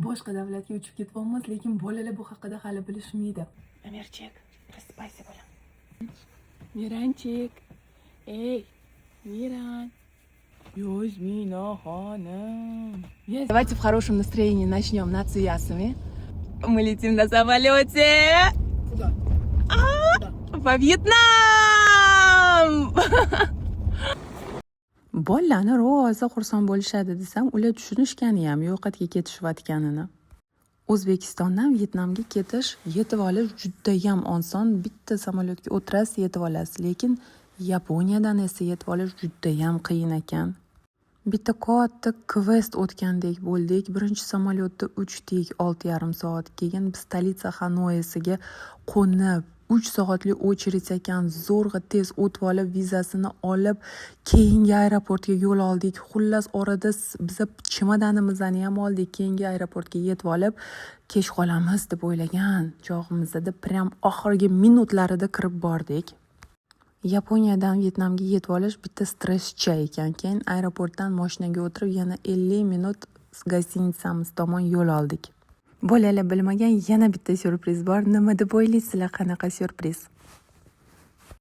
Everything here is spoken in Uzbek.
boshqa davlatga uchib ketyapmiz, lekin bolalar bu haqida hali bilishmaydi. Amirchik, просыпайся bolam. Miranchik. Ey, Miran. Yuzmina xonim. Давайте в хорошем настроении начнем нацию ясами. Мы летим на самолете. Куда? Во Вьетнam! Bollarni rosa xursand bo'lishadi desam, ular tushunishgani ham yo'qotga ketishayotganini. O'zbekistondan Vyetnamga ketish, yetib olish juda ham oson. Bitta samolyotga o'tirasiz, yetib olasiz, lekin Yaponiyadan esa yetib olish juda ham qiyin ekan. Bitta katta quest o'tgandek bo'ldik. Birinchi samolyotda uchdik 6,5 soat. Keyin biz stolitsa Hanoisiga qo'nib 3 soatlik очередь ekan, zo'rg'a tez o'tib olib, vizasini olib, keyingi aeroportga yo'l oldik. Xullas orada biz chemodanimizni ham oldik, keyingi aeroportga yetib olib, kech qolamiz deb o'ylagan chog'imizda prям oxirgi minutlarida kirib bordik. Yaponiyadan Vyetnamga yetib olish bitta stresscha ekan. Keyin aeroportdan mashinaga o'tirib yana 50 minut gostinitsamiz tomon yo'l oldik. Bolalar bilmagan yana bitta syurpriz bor. Nima deb o'ylaysizlar, qanaqa syurpriz?